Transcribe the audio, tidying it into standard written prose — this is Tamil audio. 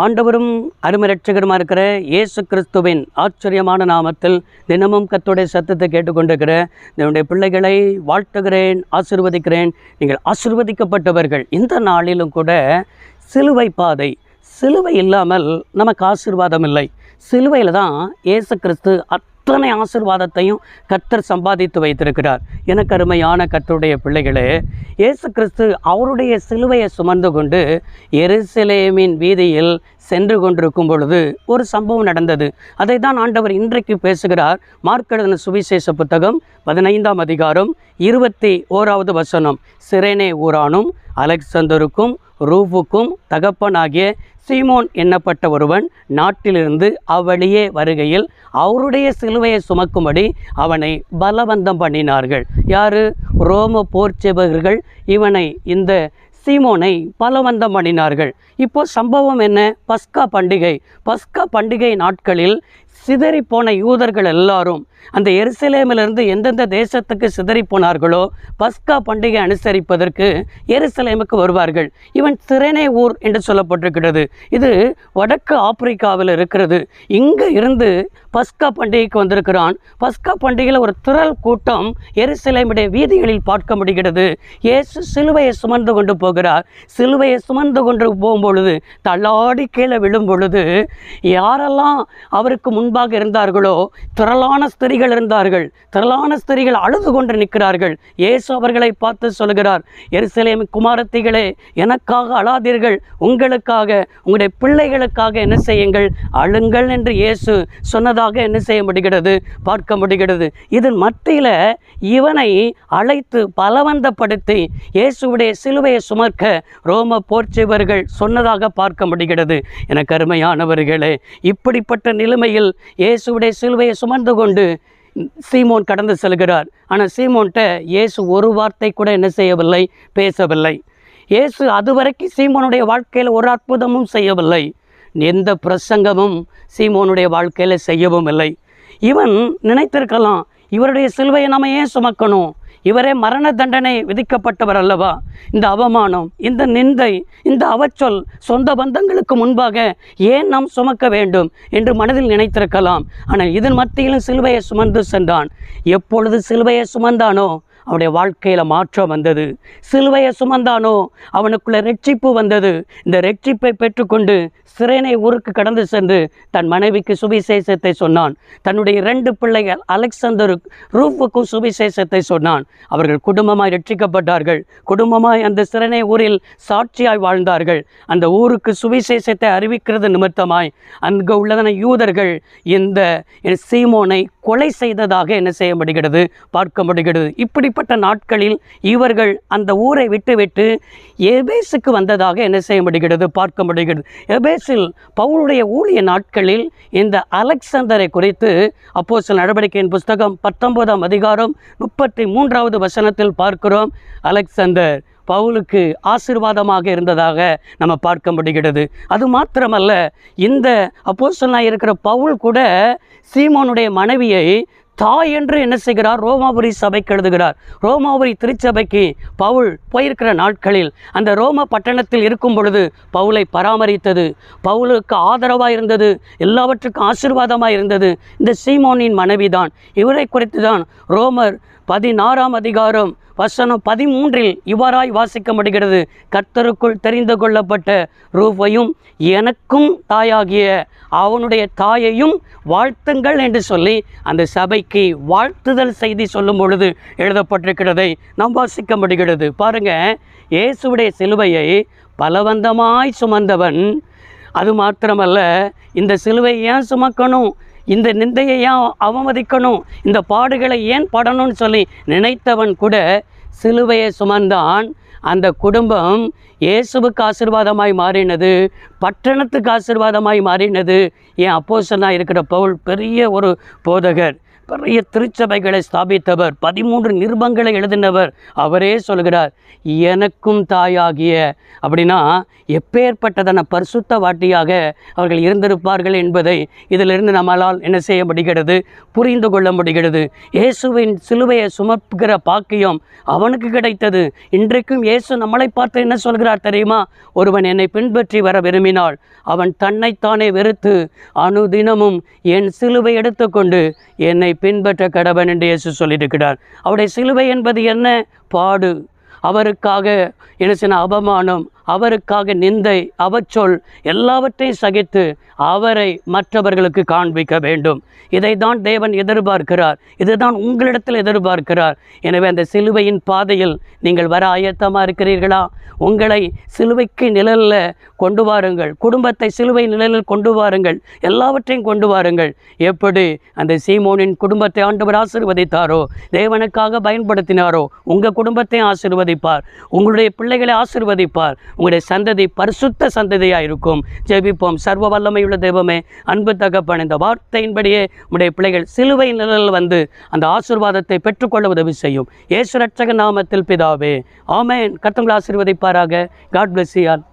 ஆண்டவரும் அருமை இரட்சகருமா இருக்கிற இயேசு கிறிஸ்துவின் ஆச்சரியமான நாமத்தில் தினமும் கர்த்தருடைய சத்தத்தை கேட்டுக்கொண்டிருக்கிற என்னுடைய பிள்ளைகளை வாழ்த்துகிறேன், ஆசீர்வதிக்கிறேன். நீங்கள் ஆசீர்வதிக்கப்பட்டவர்கள். இந்த நாளிலும் கூட சிலுவை பாதை, சிலுவை இல்லாமல் நமக்கு ஆசீர்வாதம் இல்லை. சிலுவையில் தான் இயேசு கிறிஸ்து அத்தனை ஆசீர்வாதத்தையும் கர்த்தர் சம்பாதித்து வைத்திருக்கிறார். எனக்கு அருமையான கர்த்தருடைய பிள்ளைகளே, இயேசு கிறிஸ்து அவருடைய சிலுவையை சுமந்து கொண்டு எருசலேமின் வீதியில் சென்று கொண்டிருக்கும் பொழுது ஒரு சம்பவம் நடந்தது. அதை தான் ஆண்டவர் இன்றைக்கு பேசுகிறார். மார்க் எழுதின சுவிசேஷ புத்தகம் 15ஆம் அதிகாரம் 21வது வசனம். சிரேனே ஊரானும் அலெக்சந்தருக்கும் ரூஃபுக்கும் தகப்பனாகிய சீமோன் என்னப்பட்ட ஒருவன் நாட்டிலிருந்து அவ்வழியே வருகையில் அவருடைய சிலுவையை சுமக்கும்படி அவனை பலவந்தம் பண்ணினார்கள். யாரு? ரோம போர்ச்சேவகர்கள் இவனை, இந்த சீமோனை பலவந்தம் பண்ணினார்கள். இப்போ சம்பவம் என்ன? பஸ்கா பண்டிகை. பஸ்கா பண்டிகை நாட்களில் சிதறிப்போன யூதர்கள் எல்லாரும் அந்த எருசலேமிலிருந்து எந்தெந்த தேசத்துக்கு சிதறிப்போனார்களோ பஸ்கா பண்டிகை அனுசரிப்பதற்கு எருசலேமுக்கு வருவார்கள். இவன் சிரேனே ஊர் என்று சொல்லப்பட்டிருக்கிறது. இது வடக்கு ஆப்பிரிக்காவில் இருக்கிறது. இங்கே இருந்து பஸ்கா பண்டிகைக்கு வந்திருக்கிறான். பஸ்கா பண்டிகையில் ஒரு திரள் கூட்டம் எருசலேமுடைய வீதிகளில் பார்க்க முடிகிறது. இயேசு சிலுவையை சுமந்து கொண்டு போகிறார். சிலுவையை சுமந்து கொண்டு போகும்பொழுது தள்ளாடி கீழே விழும் பொழுது யாரெல்லாம் அவருக்கு முன்பாக இருந்தார்களோ திரளான ஸ்திரீகள் இருந்தார்கள். திரளான ஸ்திரீகள் அழுது கொண்டு நிற்கிறார்கள். இயேசு அவர்களை பார்த்து சொல்கிறார், எருசலேம் குமாரத்திகளே, எனக்காக அழாதீர்கள், உங்களுக்காக, உங்களுடைய பிள்ளைகளுக்காக என்ன செய்யுங்கள், அழுங்கள் என்று இயேசு சொன்னதாக என்ன செய்ய முடிகிறது, பார்க்க முடிகிறது. இதன் மத்தியில் இவனை அழைத்து பலவந்தப்படுத்தி இயேசுடைய சிலுவையை சுமக்க ரோம போர்ச்சேவர்கள் சொன்னதாக பார்க்க முடிகிறது. எனக்கு அருமையானவர்களே, இப்படிப்பட்ட நிலைமையில் இயேசுடைய சிலுவையை சுமந்து கொண்டு சீமோன் கடந்து செல்கிறார். ஆனால் சீமோன்கிட்ட இயேசு ஒரு வார்த்தை கூட என்ன செய்யவில்லை, பேசவில்லை. இயேசு அதுவரைக்கும் சீமோனுடைய வாழ்க்கையில் ஒரு அற்புதமும் செய்யவில்லை. எந்த பிரசங்கமும் சீமோனுடைய வாழ்க்கையில் செய்யவும் இல்லை. இவன் நினைத்திருக்கலாம், இவருடைய சிலுவையை நம்ம ஏன் சுமக்கணும், இவரே மரண தண்டனை விதிக்கப்பட்டவர் அல்லவா, இந்த அவமானம், இந்த நிந்தை, இந்த அவச்சொல் சொந்த பந்தங்களுக்கு முன்பாக ஏன் நாம் சுமக்க வேண்டும் என்று மனதில் நினைத்திருக்கலாம். ஆனால் இதன் மத்தியிலும் சிலுவையை சுமந்து சென்றான். எப்பொழுது சிலுவையை சுமந்தானோ அவனுடைய வாழ்க்கையில் மாற்றம் வந்தது. சிலுவையை சுமந்தானோ அவனுக்குள்ள ரட்சிப்பு வந்தது. இந்த ரட்சிப்பை பெற்றுக்கொண்டு சிரேனே ஊருக்கு கடந்து சென்று தன் மனைவிக்கு சுவிசேஷத்தை சொன்னான். தன்னுடைய 2 பிள்ளைகள் அலெக்சந்தரு ரூஃபுக்கும் சுவிசேஷத்தை சொன்னான். அவர்கள் குடும்பமாய் ரட்சிக்கப்பட்டார்கள். குடும்பமாய் அந்த சிரேனே ஊரில் சாட்சியாய் வாழ்ந்தார்கள். அந்த ஊருக்கு சுவிசேஷத்தை அறிவிக்கிறது நிமித்தமாய் அங்கு உள்ளதான யூதர்கள் இந்த சீமோனை கொலை செய்ததாக என்ன செய்ய முடிகிறது, பார்க்க முடிகிறது. இப்படிப்பட்ட நாட்களில் இவர்கள் அந்த ஊரை விட்டு எபேசுக்கு வந்ததாக என்ன செய்ய முடிகிறது, பார்க்க முடிகிறது. எபேசில் பவுலுடைய ஊழிய நாட்களில் இந்த அலெக்சந்தரை குறித்து அப்போஸ்தலர் நடவடிக்கையின் புஸ்தகம் 19ஆம் அதிகாரம் 33வது வசனத்தில் பார்க்கிறோம். அலெக்சந்தர் பவுலுக்கு ஆசீர்வாதமாக இருந்ததாக நம்ம பார்க்க முடிகிறது. அது மாத்திரமல்ல, இந்த அப்போஸ்தலனாய் இருக்கிற பவுல் கூட சீமோனுடைய மனைவியை தாய் என்று என்ன செய்கிறார், ரோமாபுரி சபைக்கு எழுதுகிறார். ரோமாபுரி திருச்சபைக்கு பவுல் போயிருக்கிற நாட்களில் அந்த ரோம பட்டணத்தில் இருக்கும் பொழுது பவுலை பராமரித்தது, பவுலுக்கு ஆதரவாக இருந்தது, எல்லாவற்றுக்கும் ஆசீர்வாதமாக இருந்தது இந்த சீமோனின் மனைவிதான். இவரை குறித்து தான் ரோமர் 16ஆம் அதிகாரம் வசனம் 13இல் இவ்வாறாய் வாசிக்க முடிகிறது. கர்த்தருக்குள் தெரிந்து கொள்ளப்பட்ட ரூஃபையும் எனக்கும் தாயாகிய அவனுடைய தாயையும் வாழ்த்துங்கள் என்று சொல்லி அந்த சபைக்கு வாழ்த்துதல் செய்தி சொல்லும் பொழுது எழுதப்பட்டிருக்கிறதை நாம் வாசிக்க முடிகிறது. பாருங்க, இயேசுடைய சிலுவையை பலவந்தமாய் சுமந்தவன், அது மாத்திரமல்ல, இந்த சிலுவை ஏன் சுமக்கணும், இந்த நிந்தையை ஏன் அவமதிக்கணும், இந்த பாடுகளை ஏன் படணும்னு சொல்லி நினைத்தவன் கூட சிலுவையை சுமந்தான். அந்த குடும்பம் இயேசுவுக்கு ஆசீர்வாதமாய் மாறினது, பட்டணத்துக்கு ஆசீர்வாதமாய் மாறினது. ஏன் அப்போஸ்தலனாய் இருக்கிற பவுல் பெரிய ஒரு போதகர், பெரிய திருச்சபைகளை ஸ்தாபித்தவர், 13 நிருபங்களை எழுதினவர். அவரே சொல்கிறார், எனக்கும் தாயாகிய, அப்படின்னா எப்பேற்பட்டதான பரிசுத்த வாட்டியாக அவர்கள் இருந்திருப்பார்கள் என்பதை இதிலிருந்து நம்மளால் என்ன செய்ய முடிகிறது, புரிந்து கொள்ள முடிகிறது. இயேசுவின் சிலுவையை சுமக்கிற பாக்கியம் அவனுக்கு கிடைத்தது. இன்றைக்கும் இயேசு நம்மளை பார்த்து என்ன சொல்கிறார் தெரியுமா? ஒருவன் என்னை பின்பற்றி வர விரும்பினால் அவன் தன்னைத்தானே வெறுத்து அனுதினமும் என் சிலுவை எடுத்துக்கொண்டு என்னை பின்பற்ற கடவன் என்று இயேசு சொல்லியிருக்கிறார். அவருடைய சிலுவை என்பது என்ன? பாடு, அவருக்காக என்ன செய்ய அவமானம், அவருக்காக நிந்தை, அவச்சொல் எல்லாவற்றையும் சகித்து அவரை மற்றவர்களுக்கு காண்பிக்க வேண்டும். இதை தான் தேவன் எதிர்பார்க்கிறார். இதுதான் உங்களிடத்தில் எதிர்பார்க்கிறார். எனவே அந்த சிலுவையின் பாதையில் நீங்கள் வர ஆயத்தமாக இருக்கிறீர்களா? உங்களை சிலுவைக்கு நிழலில் கொண்டு வாருங்கள், குடும்பத்தை சிலுவை நிழலில் கொண்டு வாருங்கள், எல்லாவற்றையும் கொண்டு வாருங்கள். எப்படி அந்த சீமோனின் குடும்பத்தை ஆண்டவர் ஆசீர்வதித்தாரோ, தேவனுக்காக பயன்படுத்தினாரோ, உங்கள் குடும்பத்தையும் ஆசீர்வதிப்பார், உங்களுடைய பிள்ளைகளை ஆசீர்வதிப்பார். உங்களுடைய சந்ததி பரிசுத்த சந்ததியாக இருக்கும். ஜெபிப்போம். சர்வ வல்லமையுள்ள தெய்வமே, அன்பு தகப்பன், இந்த வார்த்தையின்படியே உடைய பிள்ளைகள் சிலுவை நிழலில் வந்து அந்த ஆசீர்வாதத்தை பெற்றுக்கொள்ள உதவி செய்யும். இயேசு ரட்சக நாமத்தில் பிதாவே, ஆமென். கர்த்தர் உங்களை ஆசீர்வதிப்பாராக. God bless you all.